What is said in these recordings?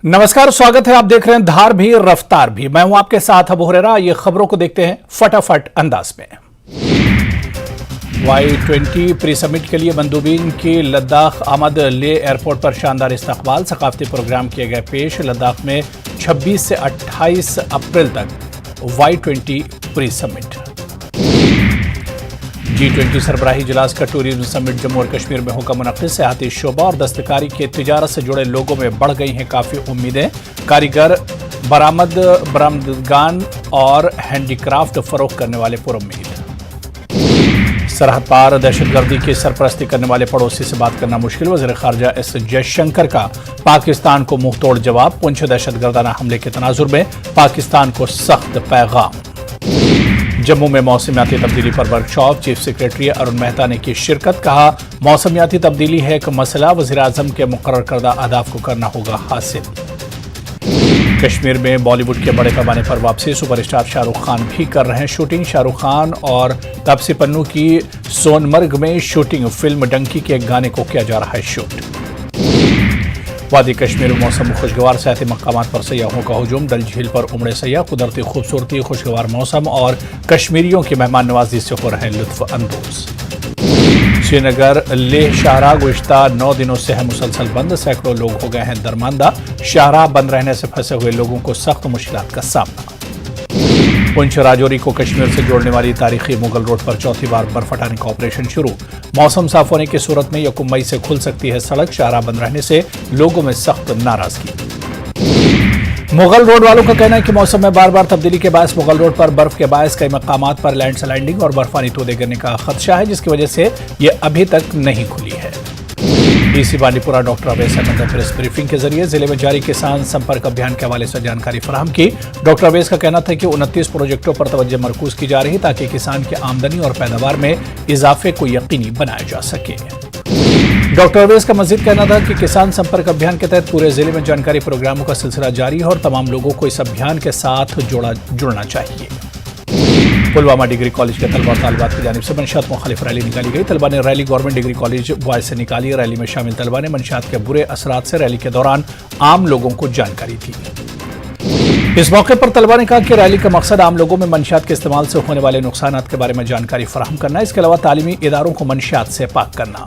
नमस्कार, स्वागत है। आप देख रहे हैं धार भी रफ्तार भी। मैं हूं आपके साथ अबू हुरैरा। ये खबरों को देखते हैं फटाफट अंदाज में। Y20 प्री समिट के लिए मंदूबीन की लद्दाख आमद। ले एयरपोर्ट पर शानदार इस्तकबाल, सकाफती प्रोग्राम किए गए पेश। लद्दाख में 26 से 28 अप्रैल तक Y20 प्री समिट। G20 सरबराही इजलास का टूरिज्म समिट जम्मू और कश्मीर में होगा मुनक्किद। सियाहती शोबा और दस्तकारी के तिजारत से जुड़े लोगों में बढ़ गई हैं काफ़ी उम्मीदें। कारीगर, बरामदगान और हैंडीक्राफ्ट फरोख्त करने वाले पुरुम्मीद। सरहद पार दहशतगर्दी की सरपरस्ती करने वाले पड़ोसी से बात करना मुश्किल। वज़ीर ख़ारजा एस जयशंकर का पाकिस्तान को मुंह तोड़ जवाब। पुंछ दहशतगर्दाना हमले के तनाजुर में पाकिस्तान को सख्त पैगाम। जम्मू में मौसमियाती तब्दीली पर workshop, chief secretary Arun Mehta ने की शिरकत। कहा, मौसमियाती तब्दीली है एक मसला, वज़ीर आज़म के मुकर्रर करदा अहदाफ को करना होगा हासिल। कश्मीर में बॉलीवुड के बड़े पैमाने पर वापसी। सुपरस्टार शाहरुख खान भी कर रहे हैं शूटिंग। शाहरुख खान और तापसी पन्नू की सोनमर्ग में शूटिंग। फिल्म डंकी के एक गाने को किया जा रहा है शूट। वादी कश्मीर में मौसम खुशगवार, सियाती मकामात पर सयाहों का हुजूम। डल झील पर उमड़े सयाह। कुदरती खूबसूरती, खुशगवार मौसम और कश्मीरियों की मेहमान नवाजी से हो रहे हैं लुत्फ अंदोज। श्रीनगर लेह शाहराह गुज़िश्ता 9 दिनों से है मुसलसल बंद। सैकड़ों लोग हो गए हैं दरमांदा। शाहराह बंद रहने से फंसे हुए लोगों को सख्त मुश्किलात का सामना। पुंछ राजौरी को कश्मीर से जोड़ने वाली तारीखी मुगल रोड पर चौथी बार बर्फ हटाने का ऑपरेशन शुरू। मौसम साफ होने की सूरत में 1 मई से खुल सकती है सड़क। शाहराह बंद रहने से लोगों में सख्त नाराजगी। मुगल रोड वालों का कहना है कि मौसम में बार बार तब्दीली के बायस मुगल रोड पर बर्फ के बायस कई मकामात पर लैंडस्लाइडिंग और बर्फानी तोदे गिरने का खदशा है, जिसकी वजह से यह अभी तक नहीं खुली है। डीसी बांडीपुरा डॉक्टर अवैस अहमद ने प्रेस ब्रीफिंग के जरिए जिले में जारी किसान संपर्क अभियान के हवाले से जानकारी फराहम की। डॉक्टर अवैस का कहना था कि 29 प्रोजेक्टों पर तवज्जो मरकूज की जा रही ताकि किसान की आमदनी और पैदावार में इजाफे को यकीनी बनाया जा सके। डॉक्टर अवैस का मजीद कहना था कि किसान संपर्क अभियान के तहत पूरे जिले में जानकारी प्रोग्रामों का सिलसिला जारी है और तमाम लोगों को इस अभियान के साथ जुड़ना चाहिए। पुलवामा डिग्री कॉलेज के तलबा और तालिबात की जानिब से मंशियात मुखालिफ रैली निकाली गई। तलबा ने rally government degree college boys से निकाली। रैली में शामिल तलबा ने मंशियात के बुरे असरात से रैली के दौरान आम लोगों को जानकारी दी। इस मौके पर तलबा ने कहा कि रैली का मकसद आम लोगों में मंशियात के इस्तेमाल से होने वाले नुकसानात के बारे में जानकारी फराहम करना है। इसके अलावा तालीमी इदारों को मंशियात से पाक करना।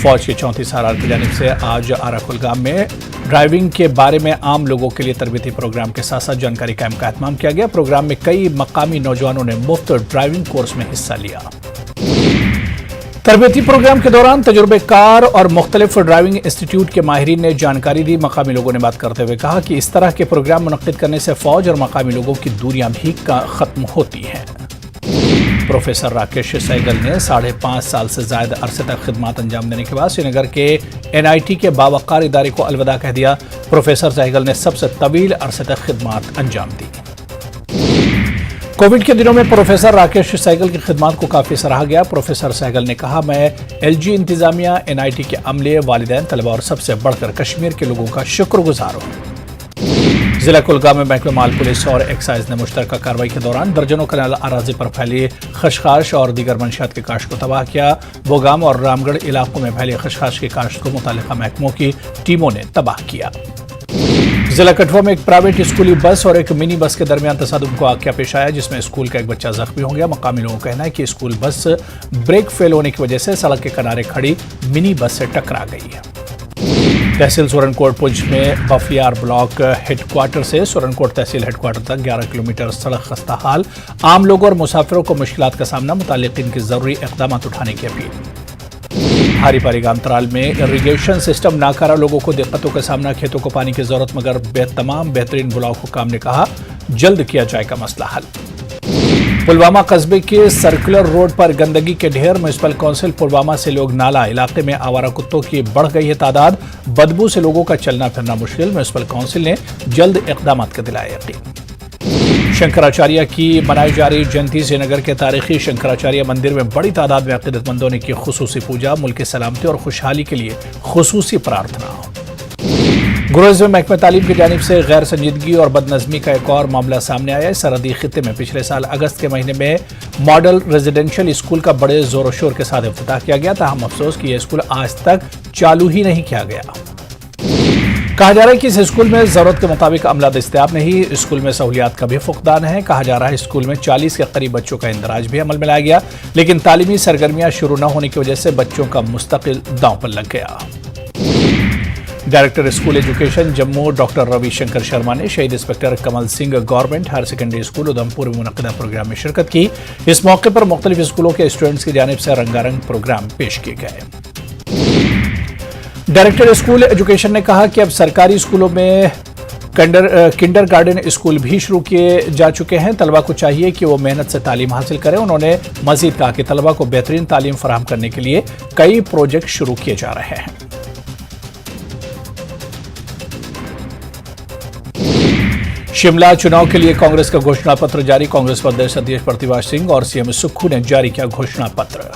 फौज की 34 आर की जानिब से आज आरा कुलगाम में ड्राइविंग के बारे में आम लोगों के लिए तरबीती प्रोग्राम के साथ साथ जानकारी कैंप का एहतमाम किया गया। प्रोग्राम में कई मकामी नौजवानों ने मुफ्त ड्राइविंग कोर्स में हिस्सा लिया। तरबीती प्रोग्राम के दौरान तजुर्बेकार और मुख्तलिफ ड्राइविंग इंस्टीट्यूट के माहिरीन ने जानकारी दी। मकामी लोगों ने बात करते हुए कहा कि इस तरह के प्रोग्राम मुनक्किद करने से फौज और मकामी लोगों की दूरियां भी खत्म होती हैं। प्रोफेसर राकेश सहगल ने 5.5 साल से ज्यादा अरसे तक खिदमत अंजाम देने के बाद श्रीनगर के NIT के बावकार इदारे को अलविदा कह दिया। प्रोफेसर सहगल ने सबसे तवील अरसे तक खिदमत अंजाम दी। कोविड के दिनों में प्रोफेसर राकेश सहगल की खिदमत को काफी सराहा गया। प्रोफेसर सहगल ने कहा, मैं LG इंतजामिया, NIT के अमले, वालिदैन, तलबा और सबसे बढ़कर कश्मीर के लोगों का शुक्रगुजार हूं। जिला कुलगाम में महकमा माल पुलिस और एक्साइज ने मुश्तरका कार्रवाई के दौरान दर्जनों कनाल अराजी पर फैली खशखाश और दीगर मंशियात की काश्त को तबाह किया। बोगाम और रामगढ़ इलाकों में फैली खशखाश की काश्त को मुतालिका महकमों की टीमों ने तबाह किया। जिला कठुआ में एक प्राइवेट स्कूली बस और एक मिनी बस के दरमियान तसादुम को वाकया पेश आया, जिसमें स्कूल का एक बच्चा जख्मी हो गया। मकामी लोगों का कहना है कि स्कूल बस ब्रेक फेल होने की वजह से सड़क के किनारे खड़ी मिनी बस से टकरा गई है। तहसील सुरनकोट पुंछ में बफियार ब्लॉक हेडक्वार्टर से सुरनकोट तहसील हेडक्वार्टर तक 11 किलोमीटर सड़क खस्ता हाल। आम लोगों और मुसाफिरों को मुश्किलात का सामना। मुतालिकीन की जरूरी इक़दाम उठाने की अपील। हारी पारी गामतराल में इरिगेशन सिस्टम नाकारा, लोगों को दिक्कतों का सामना। खेतों को पानी की जरूरत, मगर तमाम बेहतरीन ब्लॉक हुकाम ने कहा जल्द किया जाएगा मसला हल। पुलवामा कस्बे के सर्कुलर रोड पर गंदगी के ढेर। म्युनिसिपल काउंसिल पुलवामा से लोग नाला। इलाके में आवारा कुत्तों की बढ़ गई है तादाद। बदबू से लोगों का चलना फिरना मुश्किल। म्युनिसिपल काउंसिल ने जल्द इक़दाम का दिलाया यकीन। शंकराचार्य की मनाई जा रही जयंती। श्रीनगर के तारीखी शंकराचार्य मंदिर में बड़ी तादाद में अक़ीदतमंदों ने की खुसूसी पूजा। मुल्क की सलामती और खुशहाली के लिए खुसूसी प्रार्थना। गुरेज में महकमा तालीम की जानिब से गैर संजीदगी और बदनज़मी का एक और मामला सामने आया है। सरहदी खित्ते में पिछले साल अगस्त के महीने में मॉडल रेजिडेंशियल स्कूल का बड़े जोर शोर के साथ इफ्तिताह किया गया था। हम अफसोस कि यह स्कूल आज तक चालू ही नहीं किया गया। कहा जा रहा है कि इस स्कूल में जरूरत के मुताबिक अमला दस्तयाब नहीं, स्कूल में सहूलियात का भी फुकदान है। कहा जा रहा है स्कूल में 40 के करीब बच्चों का इंदराज भी अमल में लाया गया, लेकिन तालीमी सरगर्मियां शुरू न होने की वजह से बच्चों का मुस्तकिल दांव पर लग गया। Director school education Jammu doctor Ravishankar Sharma ने शहीद inspector Kamal Singh government higher secondary school Udhampur में मुनक्किदा प्रोग्राम में शिरकत की। इस मौके पर मुख्तलिफ स्कूलों के स्टूडेंट्स की जानिब से रंगारंग प्रोग्राम पेश किए गए। डायरेक्टर स्कूल एजुकेशन ने कहा कि अब सरकारी स्कूलों में किंडरगार्टन स्कूल भी शुरू किए जा चुके हैं। तलबा को चाहिए कि वो मेहनत से तालीम हासिल करें। उन्होंने मजीद कहा कि तलबा को बेहतरीन तालीम फराहम करने के लिए कई प्रोजेक्ट शुरू किए जा रहे हैं। शिमला चुनाव के लिए कांग्रेस का घोषणा पत्र जारी। कांग्रेस प्रदेश अध्यक्ष प्रतिभा सिंह और सीएम सुक्खू ने जारी किया घोषणा पत्र।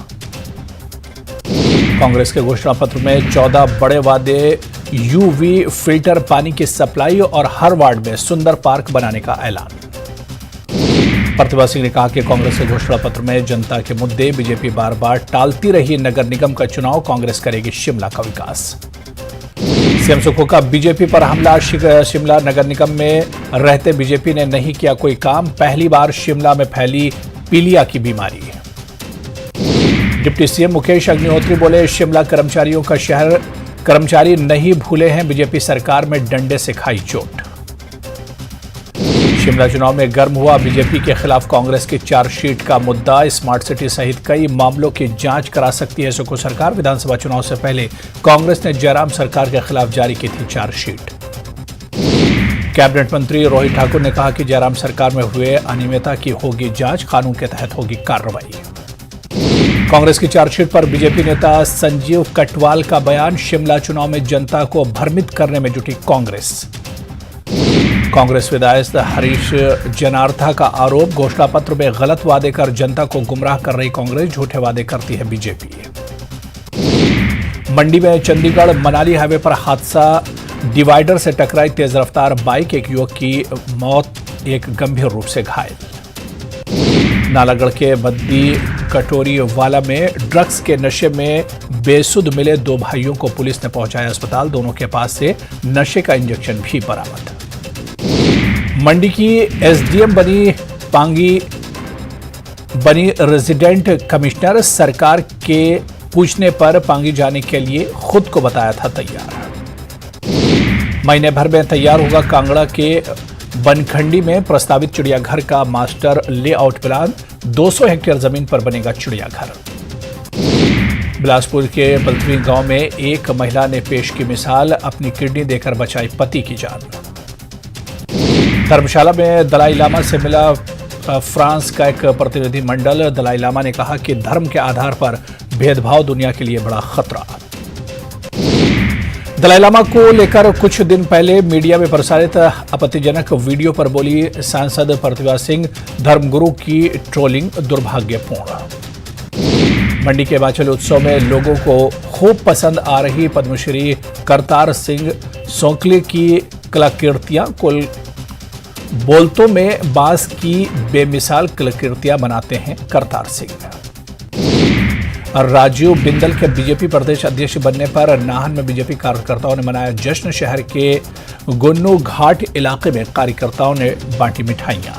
कांग्रेस के घोषणा पत्र में 14 बड़े वादे, यूवी फिल्टर पानी की सप्लाई और हर वार्ड में सुंदर पार्क बनाने का ऐलान। प्रतिभा सिंह ने कहा कि कांग्रेस के घोषणा पत्र में जनता के मुद्दे, बीजेपी बार बार टालती रही नगर निगम का चुनाव, कांग्रेस करेगी शिमला का विकास। सीएम सुक्खू का बीजेपी पर हमला। शिमला नगर निगम में रहते बीजेपी ने नहीं किया कोई काम, पहली बार शिमला में फैली पीलिया की बीमारी। डिप्टी सीएम मुकेश अग्निहोत्री बोले शिमला कर्मचारियों का शहर, कर्मचारी नहीं भूले हैं बीजेपी सरकार में डंडे से खाई चोट। शिमला चुनाव में गर्म हुआ बीजेपी के खिलाफ कांग्रेस की चार्जशीट का मुद्दा। स्मार्ट सिटी सहित कई मामलों की जांच करा सकती है सुक्खू सरकार। विधानसभा चुनाव से पहले कांग्रेस ने जयराम सरकार के खिलाफ जारी की थी चार्जशीट। कैबिनेट मंत्री रोहित ठाकुर ने कहा कि जयराम सरकार में हुए अनियमितता की होगी जांच, कानून के तहत होगी कार्रवाई। कांग्रेस की चार्जशीट पर बीजेपी नेता संजीव कटवाल का बयान। शिमला चुनाव में जनता को भ्रमित करने में जुटी कांग्रेस। कांग्रेस विधायक हरीश जनार्था का आरोप, घोषणा पत्र में गलत वादे कर जनता को गुमराह कर रही कांग्रेस, झूठे वादे करती है बीजेपी। मंडी में चंडीगढ़ मनाली हाईवे पर हादसा, डिवाइडर से टकराई तेज रफ्तार बाइक, एक युवक की मौत, एक गंभीर रूप से घायल। नालागढ़ के बद्दी कटोरी वाला में ड्रग्स के नशे में बेसुध मिले 2 भाइयों को पुलिस ने पहुंचाया अस्पताल, दोनों के पास से नशे का इंजेक्शन भी बरामद। मंडी की एसडीएम बनी रेजिडेंट कमिश्नर, सरकार के पूछने पर पांगी जाने के लिए खुद को बताया था तैयार। महीने भर में तैयार होगा कांगड़ा के बनखंडी में प्रस्तावित चिड़ियाघर का मास्टर लेआउट प्लान, 200 हेक्टेयर जमीन पर बनेगा चिड़ियाघर। बिलासपुर के बल्थवी गांव में एक महिला ने पेश की मिसाल, अपनी किडनी देकर बचाई पति की जान। धर्मशाला में दलाई लामा से मिला फ्रांस का एक प्रतिनिधि मंडल। दलाई लामा ने कहा कि धर्म के आधार पर भेदभाव दुनिया के लिए बड़ा खतरा। दलाई लामा को लेकर कुछ दिन पहले मीडिया में प्रसारित आपत्तिजनक वीडियो पर बोली सांसद प्रतिभा सिंह, धर्मगुरु की ट्रोलिंग दुर्भाग्यपूर्ण। मंडी के हिमाचल उत्सव में लोगों को खूब पसंद आ रही पद्मश्री करतार सिंह सोंकले की कलाकृतियां, कुल बोलतों में बांस की बेमिसाल कलाकृतियां बनाते हैं करतार सिंह। राजीव बिंदल के बीजेपी प्रदेश अध्यक्ष बनने पर नाहन में बीजेपी कार्यकर्ताओं ने मनाया जश्न। शहर के गुन्नू घाट इलाके में कार्यकर्ताओं ने बांटी मिठाइयां।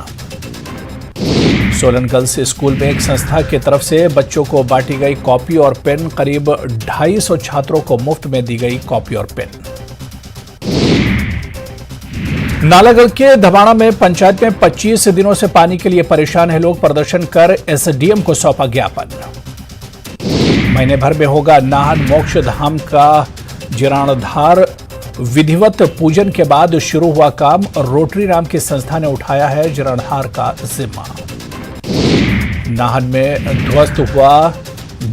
सोलन गर्ल्स स्कूल में एक संस्था की तरफ से बच्चों को बांटी गई कॉपी और पेन, करीब 250 छात्रों को मुफ्त में दी गई कॉपी और पेन। नालागढ़ के धबाड़ा में पंचायत में 25 दिनों से पानी के लिए परेशान है लोग, प्रदर्शन कर एसडीएम को सौंपा ज्ञापन। महीने भर में होगा नाहन मोक्ष धाम का जीर्णोद्धार, विधिवत पूजन के बाद शुरू हुआ काम, रोटरी नाम की संस्था ने उठाया है जीर्णोद्धार का जिम्मा। नाहन में ध्वस्त हुआ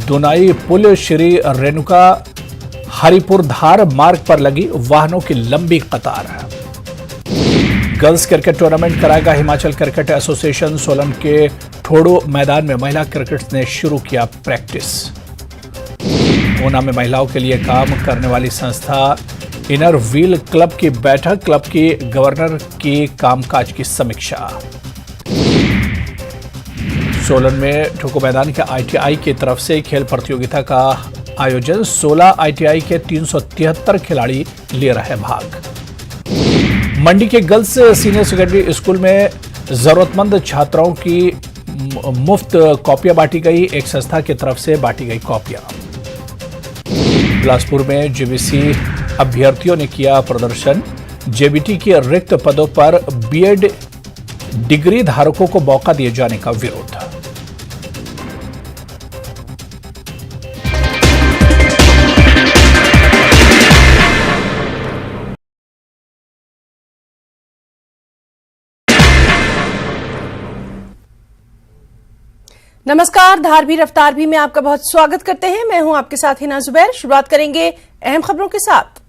दुनाई पुल, श्री रेणुका हरिपुर धार मार्ग पर लगी वाहनों की लंबी कतार। गर्ल्स क्रिकेट टूर्नामेंट कराएगा हिमाचल क्रिकेट एसोसिएशन। सोलन के ठोडो मैदान में महिला क्रिकेट ने शुरू किया प्रैक्टिस। ऊना में महिलाओं के लिए काम करने वाली संस्था इनर व्हील क्लब की बैठक, क्लब की गवर्नर की कामकाज की समीक्षा। सोलन में ठोको मैदान के आईटीआई की तरफ से खेल प्रतियोगिता का आयोजन 16 ITI के 373 खिलाड़ी ले रहे भाग। मंडी के गर्ल्स सीनियर सेकेंडरी स्कूल में जरूरतमंद छात्राओं की मुफ्त कॉपियां बांटी गई। एक संस्था की तरफ से बांटी गई कॉपियां। बिलासपुर में जेबीसी अभ्यर्थियों ने किया प्रदर्शन। जेबीटी के रिक्त पदों पर बीएड डिग्री धारकों को मौका दिए जाने का विरोध। नमस्कार, धार रफ्तार भी में आपका बहुत स्वागत करते हैं। मैं हूं आपके साथ हिना जुबैर। शुरुआत करेंगे अहम खबरों के साथ।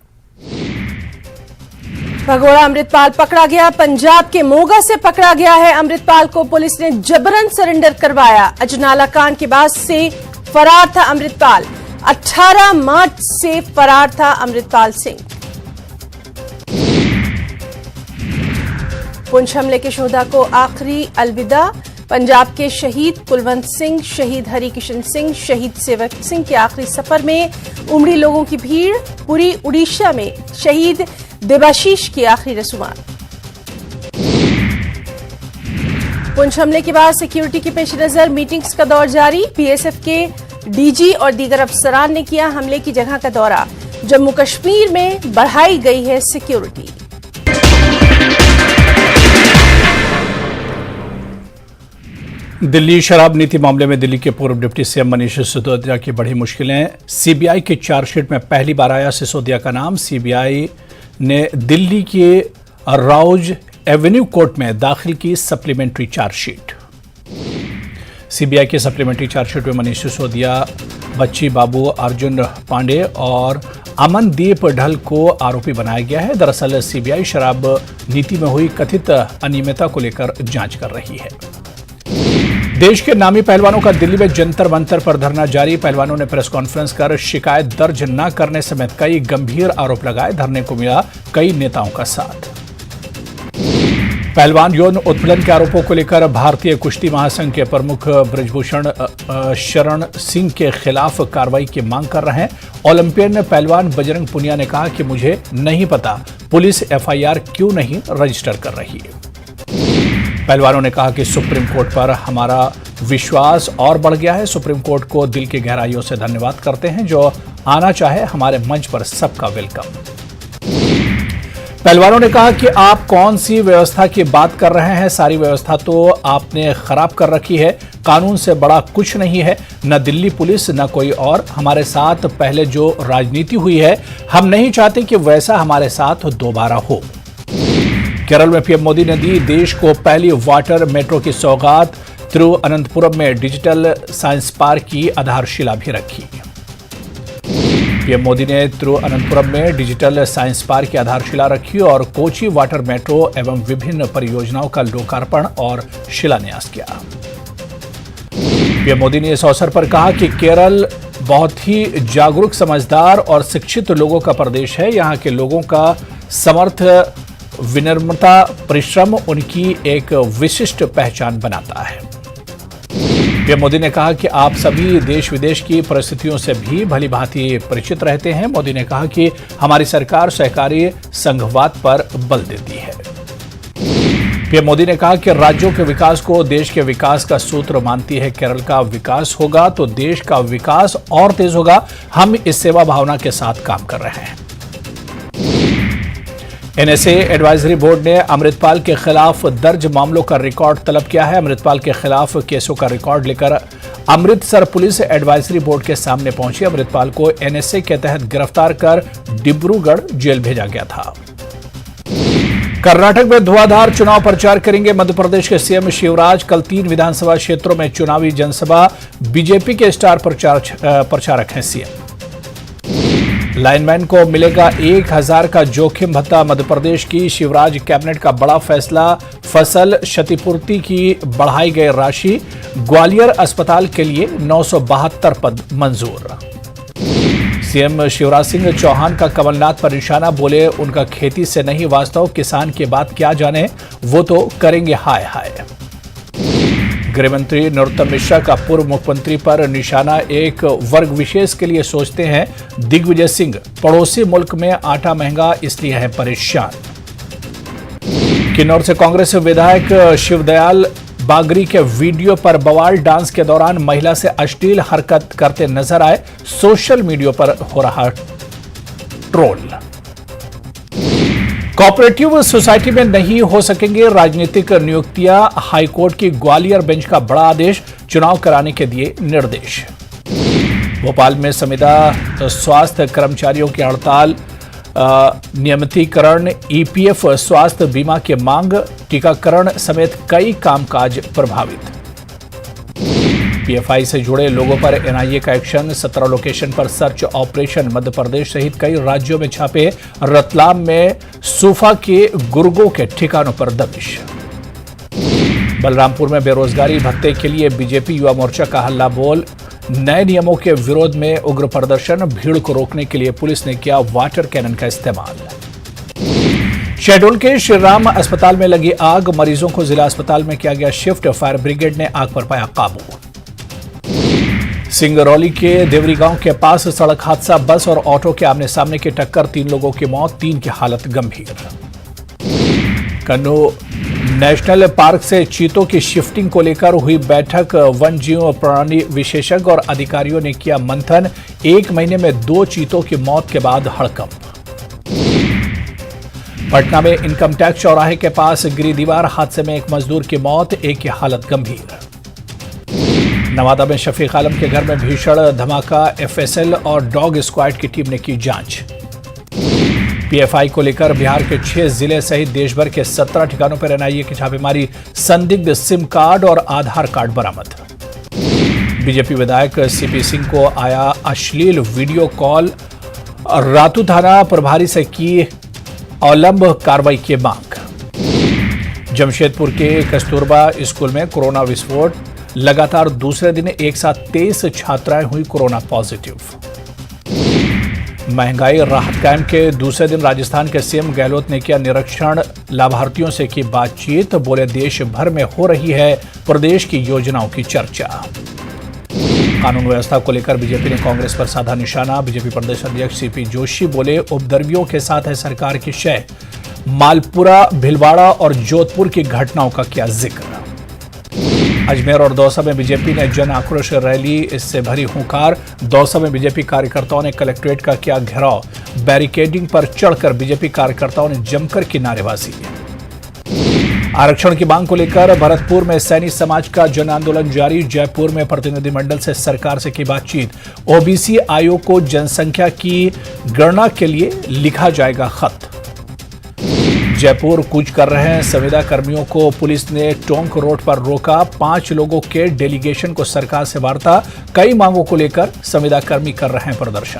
भगोड़ा अमृतपाल पकड़ा गया। पंजाब के मोगा से पकड़ा गया है। अमृतपाल को पुलिस ने जबरन सरेंडर करवाया। अजनाला कांड के बाद से फरार था अमृतपाल। 18 मार्च से फरार था अमृतपाल सिंह। पुंछ हमले के शोधा को आखिरी अलविदा। पंजाब के शहीद कुलवंत सिंह, शहीद हरिकिशन सिंह, शहीद सेवक सिंह के आखिरी सफर में उमड़ी लोगों की भीड़। पूरी उड़ीसा में शहीद देबाशीष की आखिरी रसूमात। पुंछ हमले के बाद सिक्योरिटी के पेश नजर मीटिंग्स का दौर जारी। बीएसएफ के डीजी और दीगर अफसरान ने किया हमले की जगह का दौरा। जम्मू कश्मीर में बढ़ाई गई है सिक्योरिटी। दिल्ली शराब नीति मामले में दिल्ली के पूर्व डिप्टी सीएम मनीष सिसोदिया की बड़ी मुश्किलें। सीबीआई की चार्जशीट में पहली बार आया सिसोदिया का नाम। सीबीआई ने दिल्ली के राउज एवेन्यू कोर्ट में दाखिल की सप्लीमेंट्री चार्जशीट। सीबीआई की सप्लीमेंट्री चार्जशीट में मनीष सिसोदिया, बच्ची बाबू, अर्जुन पांडे और अमनदीप ढल को आरोपी बनाया गया है। दरअसल सीबीआई शराब नीति में हुई कथित अनियमितता को लेकर जांच कर रही है। देश के नामी पहलवानों का दिल्ली में जंतर मंतर पर धरना जारी। पहलवानों ने प्रेस कॉन्फ्रेंस कर शिकायत दर्ज न करने समेत कई गंभीर आरोप लगाए। धरने को मिला कई नेताओं का साथ। पहलवान यौन उत्पीड़न के आरोपों को लेकर भारतीय कुश्ती महासंघ के प्रमुख ब्रजभूषण शरण सिंह के खिलाफ कार्रवाई की मांग कर रहे हैं। ओलंपियन पहलवान बजरंग पुनिया ने कहा कि मुझे नहीं पता पुलिस एफआईआर क्यों नहीं रजिस्टर कर रही है। पहलवानों ने कहा कि सुप्रीम कोर्ट पर हमारा विश्वास और बढ़ गया है। सुप्रीम कोर्ट को दिल की गहराइयों से धन्यवाद करते हैं। जो आना चाहे हमारे मंच पर सबका वेलकम। पहलवानों ने कहा कि आप कौन सी व्यवस्था की बात कर रहे हैं? सारी व्यवस्था तो आपने खराब कर रखी है। कानून से बड़ा कुछ नहीं है, न दिल्ली पुलिस न कोई और। हमारे साथ पहले जो राजनीति हुई है, हम नहीं चाहते कि वैसा हमारे साथ दोबारा हो। केरल में पीएम मोदी ने दी देश को पहली वाटर मेट्रो की सौगात। तिरुवनंतपुरम में डिजिटल साइंस पार्क की आधारशिला भी रखी। पीएम मोदी ने तिरुवनंतपुरम में डिजिटल साइंस पार्क की आधारशिला रखी और कोची वाटर मेट्रो एवं विभिन्न परियोजनाओं का लोकार्पण और शिलान्यास किया। पीएम मोदी ने इस अवसर पर कहा कि केरल बहुत ही जागरूक, समझदार और शिक्षित लोगों का प्रदेश है। यहाँ के लोगों का समर्थ, विनम्रता, परिश्रम उनकी एक विशिष्ट पहचान बनाता है। पीएम मोदी ने कहा कि आप सभी देश विदेश की परिस्थितियों से भी भली भांति परिचित रहते हैं। मोदी ने कहा कि हमारी सरकार सहकारी संघवाद पर बल देती है। पीएम मोदी ने कहा कि राज्यों के विकास को देश के विकास का सूत्र मानती है। केरल का विकास होगा तो देश का विकास और तेज होगा। हम इस सेवा भावना के साथ काम कर रहे हैं। एनएसए एडवाइजरी बोर्ड ने अमृतपाल के खिलाफ दर्ज मामलों का रिकॉर्ड तलब किया है। अमृतपाल के खिलाफ केसों का रिकॉर्ड लेकर अमृतसर पुलिस एडवाइजरी बोर्ड के सामने पहुंची। अमृतपाल को एनएसए के तहत गिरफ्तार कर डिब्रूगढ़ जेल भेजा गया था। कर्नाटक में धुआंधार चुनाव प्रचार करेंगे मध्य प्रदेश के सीएम शिवराज। कल 3 विधानसभा क्षेत्रों में चुनावी जनसभा। बीजेपी के स्टार प्रचारक हैं सीएम। लाइनमैन को मिलेगा 1000 का जोखिम भत्ता। मध्य प्रदेश की शिवराज कैबिनेट का बड़ा फैसला। फसल क्षतिपूर्ति की बढ़ाई गई राशि। ग्वालियर अस्पताल के लिए 972 पद मंजूर। सीएम शिवराज सिंह चौहान का कमलनाथ पर निशाना। बोले उनका खेती से नहीं, वास्तव किसान की बात क्या जाने, वो तो करेंगे हाय हाय। गृहमंत्री नरोत्तम मिश्रा का पूर्व मुख्यमंत्री पर निशाना एक वर्ग विशेष के लिए सोचते हैं दिग्विजय सिंह। पड़ोसी मुल्क में आटा महंगा इसलिए है परेशान। किन्नौर से कांग्रेस विधायक शिवदयाल बागरी के वीडियो पर बवाल। डांस के दौरान महिला से अश्लील हरकत करते नजर आए। सोशल मीडिया पर हो रहा ट्रोल। कोऑपरेटिव सोसाइटी में नहीं हो सकेंगे राजनीतिक नियुक्तियां। हाईकोर्ट की ग्वालियर बेंच का बड़ा आदेश। चुनाव कराने के दिए निर्देश। भोपाल में संविदा स्वास्थ्य कर्मचारियों की हड़ताल। नियमितीकरण, ईपीएफ, स्वास्थ्य बीमा की मांग, टीकाकरण समेत कई कामकाज प्रभावित। पीएफआई से जुड़े लोगों पर एनआईए का एक्शन। 17 लोकेशन पर सर्च ऑपरेशन। मध्य प्रदेश सहित कई राज्यों में छापे। रतलाम में सूफा के गुर्गों के ठिकानों पर दबिश। बलरामपुर में बेरोजगारी भत्ते के लिए बीजेपी युवा मोर्चा का हल्ला बोल। नए नियमों के विरोध में उग्र प्रदर्शन। भीड़ को रोकने के लिए पुलिस ने किया वाटर कैनन का इस्तेमाल। शहडोल के श्रीराम अस्पताल में लगी आग। मरीजों को जिला अस्पताल में किया गया शिफ्ट। फायर ब्रिगेड ने आग पर पाया काबू। सिंगरौली के देवरी गांव के पास सड़क हादसा। बस और ऑटो के आमने सामने की टक्कर। 3 लोगों की मौत, 3 की हालत गंभीर। कन्नू नेशनल पार्क से चीतों की शिफ्टिंग को लेकर हुई बैठक। वन जीव प्राणी विशेषज्ञ और अधिकारियों ने किया मंथन। 1 महीने में 2 चीतों की मौत के बाद हड़कंप। पटना में इनकम टैक्स चौराहे के पास गिरी दीवार। हादसे में 1 मजदूर की मौत, 1 की हालत गंभीर। नवादा में शफीक आलम के घर में भीषण धमाका। एफएसएल और डॉग स्क्वाड की टीम ने की जांच। पीएफआई को लेकर बिहार के 6 जिले सहित देश भर के 17 ठिकानों पर एनआईए की छापेमारी। संदिग्ध सिम कार्ड और आधार कार्ड बरामद। बीजेपी विधायक सीपी सिंह को आया अश्लील वीडियो कॉल। रातू थाना प्रभारी से की अवलंब कार्रवाई की मांग। जमशेदपुर के कस्तूरबा स्कूल में कोरोना विस्फोट। लगातार दूसरे दिन एक साथ 23 छात्राएं हुई कोरोना पॉजिटिव। महंगाई राहत कैंप के दूसरे दिन राजस्थान के सीएम गहलोत ने किया निरीक्षण। लाभार्थियों से की बातचीत। बोले देश भर में हो रही है प्रदेश की योजनाओं की चर्चा। कानून व्यवस्था को लेकर बीजेपी ने कांग्रेस पर साधा निशाना। बीजेपी प्रदेश अध्यक्ष सीपी जोशी बोले उपद्रवियों के साथ है सरकार की शय। मालपुरा, भिलवाड़ा और जोधपुर की घटनाओं का किया जिक्र। अजमेर और दौसा में बीजेपी ने जन आक्रोश रैली। इससे भरी हुंकार। दौसा में बीजेपी कार्यकर्ताओं ने कलेक्ट्रेट का किया घेराव। बैरिकेडिंग पर चढ़कर बीजेपी कार्यकर्ताओं ने जमकर की नारेबाजी। आरक्षण की मांग को लेकर भरतपुर में सैनी समाज का जन आंदोलन जारी। जयपुर में प्रतिनिधिमंडल से सरकार से की बातचीत। ओबीसी आयोग को जनसंख्या की गणना के लिए लिखा जाएगा खत। जयपुर कूच कर रहे हैं संविदा कर्मियों को पुलिस ने टोंक रोड पर रोका। 5 लोगों के डेलीगेशन को सरकार से वार्ता। कई मांगों को लेकर संविदा कर्मी कर रहे हैं प्रदर्शन।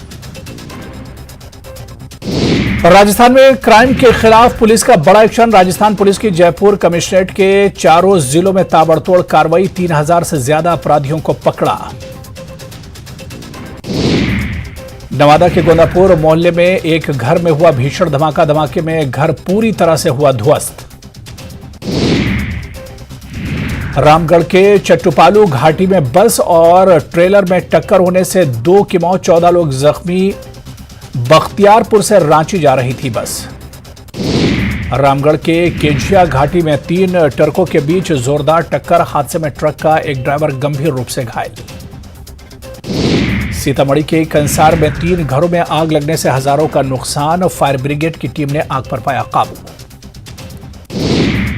राजस्थान में क्राइम के खिलाफ पुलिस का बड़ा एक्शन। राजस्थान पुलिस की जयपुर कमिश्नरेट के 4 जिलों में ताबड़तोड़ कार्रवाई। 3000 से ज्यादा अपराधियों को पकड़ा। नवादा के गोंदापुर मोहल्ले में एक घर में हुआ भीषण धमाका। धमाके में घर पूरी तरह से हुआ ध्वस्त। रामगढ़ के चट्टूपालू घाटी में बस और ट्रेलर में टक्कर होने से 2 की मौत, 14 लोग जख्मी। बख्तियारपुर से रांची जा रही थी बस। रामगढ़ के केजिया घाटी में 3 ट्रकों के बीच जोरदार टक्कर। हादसे में ट्रक का एक ड्राइवर गंभीर रूप से घायल। सीतामढ़ी के कंसार में 3 घरों में आग लगने से हजारों का नुकसान। फायर ब्रिगेड की टीम ने आग पर पाया काबू।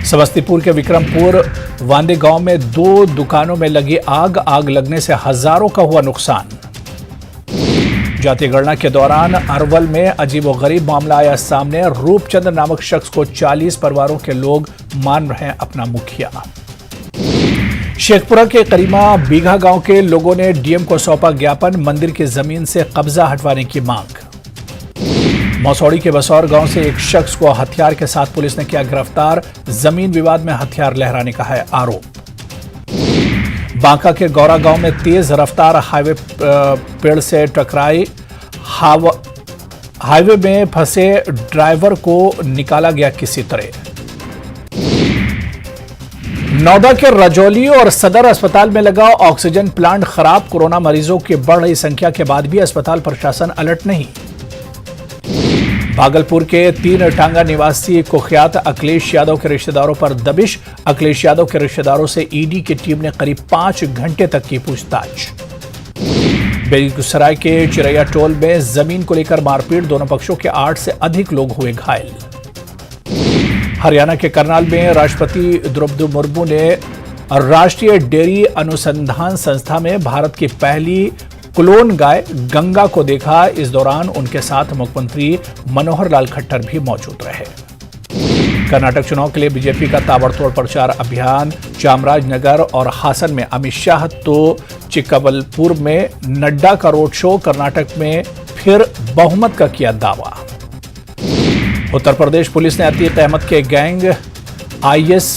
समस्तीपुर के विक्रमपुर वांदे गांव में 2 दुकानों में लगी आग। आग लगने से हजारों का हुआ नुकसान। जाति गणना के दौरान अरवल में अजीबोगरीब मामला आया सामने। रूपचंद नामक शख्स को 40 परिवारों के लोग मान रहे हैं अपना मुखिया। शेखपुरा के करीमा बीघा गांव के लोगों ने डीएम को सौंपा ज्ञापन। मंदिर की जमीन से कब्जा हटवाने की मांग। मसौड़ी के बसौर गांव से एक शख्स को हथियार के साथ पुलिस ने किया गिरफ्तार। जमीन विवाद में हथियार लहराने का है आरोप। बांका के गौरा गांव में तेज रफ्तार हाईवे पेड़ से टकराई। हाईवे में फंसे ड्राइवर को निकाला गया किसी तरह। नौदा के रजौली और सदर अस्पताल में लगा ऑक्सीजन प्लांट खराब। कोरोना मरीजों की बढ़ रही संख्या के बाद भी अस्पताल प्रशासन अलर्ट नहीं। भागलपुर के 3 टांगा निवासी कुख्यात अखिलेश यादव के रिश्तेदारों पर दबिश। अखिलेश यादव के रिश्तेदारों से ईडी की टीम ने करीब 5 घंटे तक की पूछताछ। बेगूसराय के चिरैया टोल में जमीन को लेकर मारपीट, दोनों पक्षों के 8 से अधिक लोग हुए घायल। हरियाणा के करनाल में राष्ट्रपति द्रौपदी मुर्मू ने राष्ट्रीय डेयरी अनुसंधान संस्था में भारत की पहली क्लोन गाय गंगा को देखा। इस दौरान उनके साथ मुख्यमंत्री मनोहर लाल खट्टर भी मौजूद रहे। कर्नाटक चुनाव के लिए बीजेपी का ताबड़तोड़ प्रचार अभियान। चामराजनगर और हासन में अमित शाह तो चिक्काबलपुर में नड्डा का रोड शो। कर्नाटक में फिर बहुमत का किया दावा। उत्तर प्रदेश पुलिस ने अतीक अहमद के गैंग IS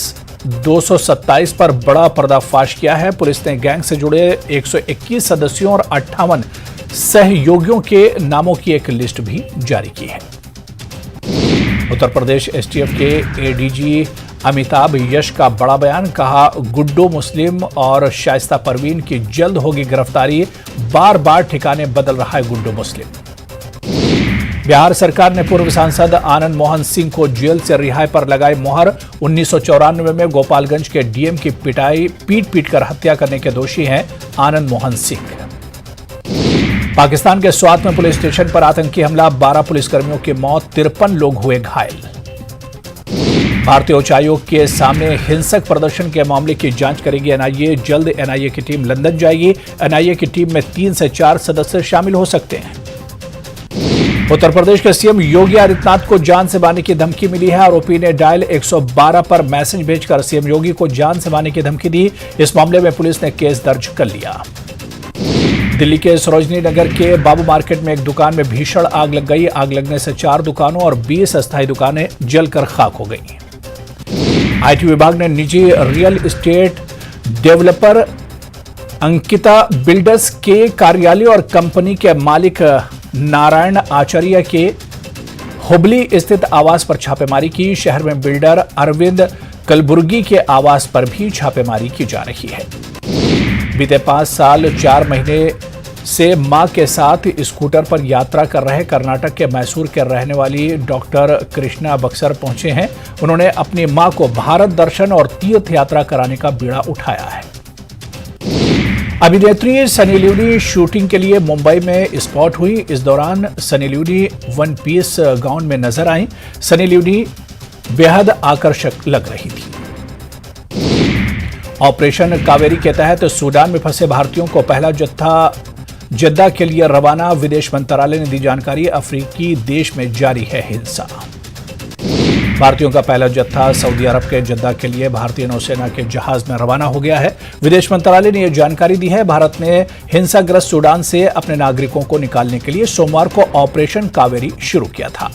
227 पर बड़ा पर्दाफाश किया है। पुलिस ने गैंग से जुड़े 121 सदस्यों और 58 सहयोगियों के नामों की एक लिस्ट भी जारी की है। उत्तर प्रदेश STF के ADG अमिताभ यश का बड़ा बयान। कहा, गुड्डो मुस्लिम और शाइस्ता परवीन की जल्द होगी गिरफ्तारी। बार बार ठिकाने बदल रहा है गुड्डो मुस्लिम। बिहार सरकार ने पूर्व सांसद आनंद मोहन सिंह को जेल से रिहाई पर लगाई मोहर। 1994 में गोपालगंज के DM की पीट कर हत्या करने के दोषी हैं आनंद मोहन सिंह। पाकिस्तान के स्वात में पुलिस स्टेशन पर आतंकी हमला, 12 पुलिसकर्मियों की मौत, 53 लोग हुए घायल। भारतीय उच्चायोग के सामने हिंसक प्रदर्शन के मामले की जांच करेगी NIA। जल्द NIA की टीम लंदन जाएगी। NIA की टीम में 3 से 4 सदस्य शामिल हो सकते हैं। उत्तर प्रदेश के CM योगी आदित्यनाथ को जान से मारने की धमकी मिली है। आरोपी ने डायल 112 पर मैसेज भेजकर CM योगी को जान से मारने की धमकी दी। इस मामले में पुलिस ने केस दर्ज कर लिया। दिल्ली के सरोजनी नगर के बाबू मार्केट में एक दुकान में भीषण आग लग गई। आग लगने से 4 दुकानों और 20 अस्थायी दुकानें जलकर खाक हो गई। IT विभाग ने निजी real estate developer Ankita builders के कार्यालय और कंपनी के मालिक नारायण आचार्य के हुबली स्थित आवास पर छापेमारी की। शहर में बिल्डर अरविंद कलबुर्गी के आवास पर भी छापेमारी की जा रही है। बीते 5 साल 4 महीने से मां के साथ स्कूटर पर यात्रा कर रहे कर्नाटक के मैसूर के रहने वाली डॉक्टर कृष्णा बक्सर पहुंचे हैं। उन्होंने अपनी मां को भारत दर्शन और तीर्थ यात्रा कराने का बीड़ा उठाया है। अभिनेत्री सनी लियोनी शूटिंग के लिए मुंबई में स्पॉट हुई। इस दौरान सनी लियोनी 1 पीस गाउन में नजर आई। सनी लियोनी बेहद आकर्षक लग रही थी। ऑपरेशन कावेरी के तहत सूडान में फंसे भारतीयों को पहला जत्था जद्दा के लिए रवाना। विदेश मंत्रालय ने दी जानकारी। अफ्रीकी देश में जारी है हिंसा। भारतीयों का पहला जत्था सऊदी अरब के जद्दा के लिए भारतीय नौसेना के जहाज में रवाना हो गया है। विदेश मंत्रालय ने यह जानकारी दी है। भारत ने हिंसाग्रस्त सूडान से अपने नागरिकों को निकालने के लिए सोमवार को ऑपरेशन कावेरी शुरू किया था।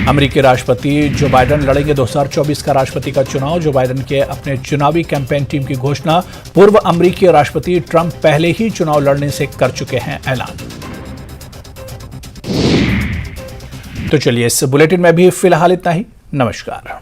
अमेरिकी राष्ट्रपति जो बाइडेन लड़ेंगे 2024 का राष्ट्रपति का चुनाव। जो बाइडेन के अपने चुनावी कैंपेन टीम की घोषणा। पूर्व अमेरिकी राष्ट्रपति ट्रंप पहले ही चुनाव लड़ने से कर चुके हैं ऐलान। तो चलिए, इस बुलेटिन में भी फिलहाल इतना ही। नमस्कार।